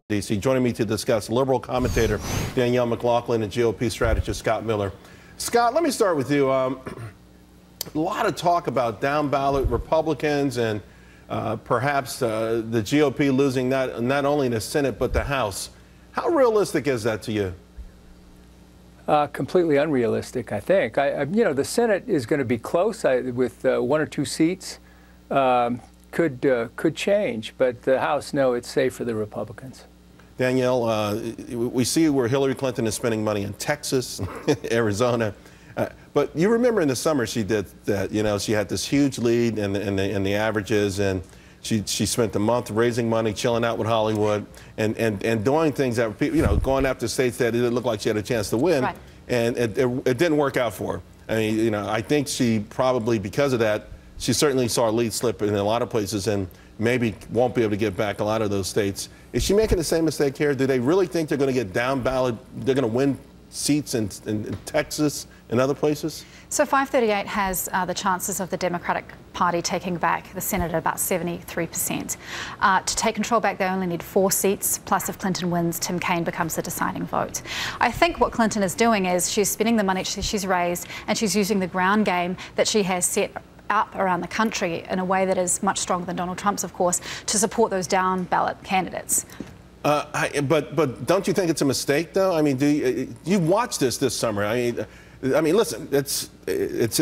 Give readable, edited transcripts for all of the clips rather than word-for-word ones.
D.C. Joining me to discuss, liberal commentator Danielle McLaughlin and GOP strategist Scott Miller. Scott, let me start with you. A lot of talk about down-ballot Republicans and perhaps the GOP losing not only the Senate but the House. How realistic is that to you? Completely unrealistic, I think. You know, the Senate is going to be close with one or two seats. Could change, but the House, no, it's safe for the Republicans. Danielle, we see where Hillary Clinton is spending money in Texas, Arizona. But you remember in the summer she did that. You know, she had this huge lead in the averages, and she spent the month raising money, chilling out with Hollywood, and doing things that, you know, going after states that it didn't look like she had a chance to win. Right. And it didn't work out for her. I mean, you know, I think she probably, because of that, she certainly saw a lead slip in a lot of places and maybe won't be able to get back a lot of those states. Is she making the same mistake here? Do they really think they're going to get down ballot? They're going to win seats in Texas and other places? So 538 has the chances of the Democratic Party taking back the Senate at about 73%. To take control back, they only need 4 seats, plus if Clinton wins, Tim Kaine becomes the deciding vote. I think what Clinton is doing is she's spending the money she's raised, and she's using the ground game that she has set up around the country in a way that is much stronger than Donald Trump's, of course, to support those down ballot candidates. But don't you think it's a mistake, though? I mean, you've watched this summer. I mean, listen, it's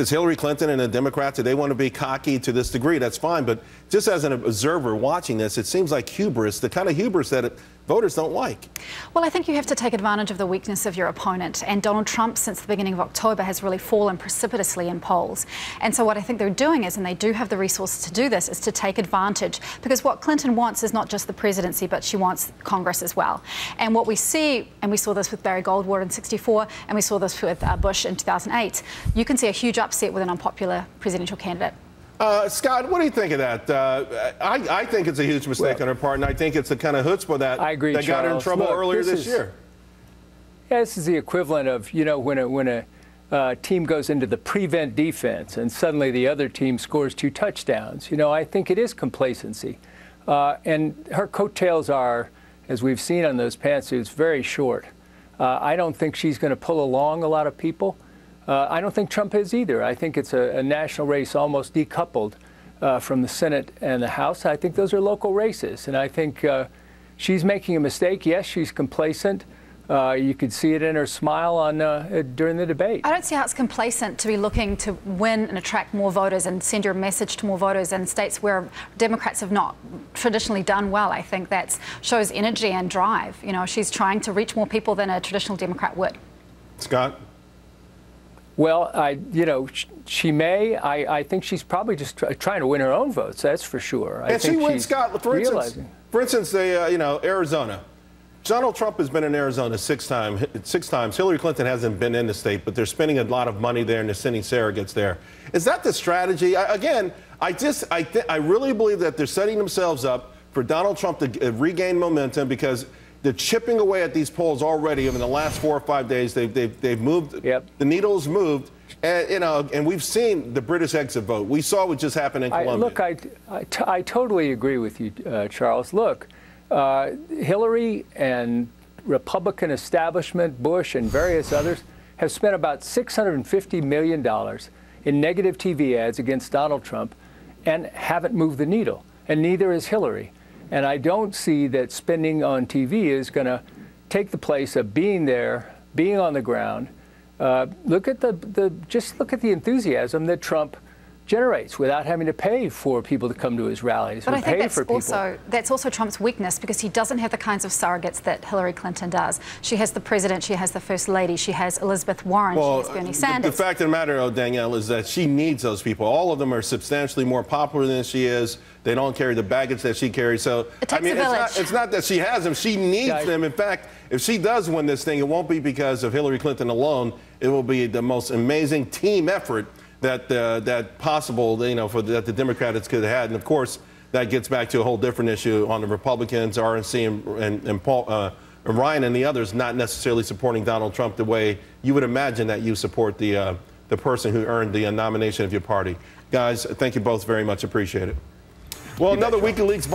Hillary Clinton and the Democrats. They want to be cocky to this degree. That's fine. But just as an observer watching this, it seems like hubris, the kind of hubris that voters don't like. Well, I think you have to take advantage of the weakness of your opponent. And Donald Trump, since the beginning of October, has really fallen precipitously in polls. And so what I think they're doing is, and they do have the resources to do this, is to take advantage. Because what Clinton wants is not just the presidency, but she wants Congress as well. And what we see, and we saw this with Barry Goldwater in '64, and we saw this with Bush in 2008, you can see a huge upset with an unpopular presidential candidate. Scott, what do you think of that? I think it's a huge mistake on her part, and I think it's the kind of chutzpah that got her in trouble earlier this year. Yeah, this is the equivalent of, you know, when a team goes into the prevent defense and suddenly the other team scores 2 touchdowns. You know, I think it is complacency. And her coattails are, as we've seen on those pantsuits, very short. I don't think she's going to pull along a lot of people. I don't think Trump is either. I think it's a national race almost decoupled from the Senate and the House. I think those are local races. And I think she's making a mistake. Yes, she's complacent. You could see it in her smile on during the debate. I don't see how it's complacent to be looking to win and attract more voters and send your message to more voters in states where Democrats have not traditionally done well. I think that shows energy and drive. You know, she's trying to reach more people than a traditional Democrat would. Scott? Well, you know, she may. I think she's probably just trying to win her own votes. That's for sure. And she wins, Scott. For instance, you know, Arizona. Donald Trump has been in Arizona 6 times. Hillary Clinton hasn't been in the state, but they're spending a lot of money there, and they're sending surrogates there. Is that the strategy? Again, I really believe that they're setting themselves up for Donald Trump to regain momentum, because they're chipping away at these polls already. In the last 4 or 5 days, they've moved. Yep. The needle's moved, and you know, and we've seen the British exit vote. We saw what just happened in Colombia. Look, I totally agree with you, Charles. Look, Hillary and Republican establishment, Bush and various others, have spent about $650 million in negative TV ads against Donald Trump, and haven't moved the needle. And neither is Hillary. And I don't see that spending on TV is going to take the place of being there, being on the ground. Look at just look at the enthusiasm that Trump generates without having to pay for people to come to his rallies. But I think that's also Trump's weakness, because he doesn't have the kinds of surrogates that Hillary Clinton does. She has the president, she has the first lady, she has Elizabeth Warren, she has Bernie Sanders. The fact of the matter, Danielle, is that she needs those people. All of them are substantially more popular than she is. They don't carry the baggage that she carries. So, it takes I mean, a village. It's not that she has them. She needs them. In fact, if she does win this thing, it won't be because of Hillary Clinton alone. It will be the most amazing team effort that possible, you know, that the Democrats could have had. And of course, that gets back to a whole different issue on the Republicans, RNC, and Paul, Ryan and the others not necessarily supporting Donald Trump the way you would imagine that you support the person who earned the nomination of your party. Guys, thank you both very much. Appreciate it. Well, another WikiLeaks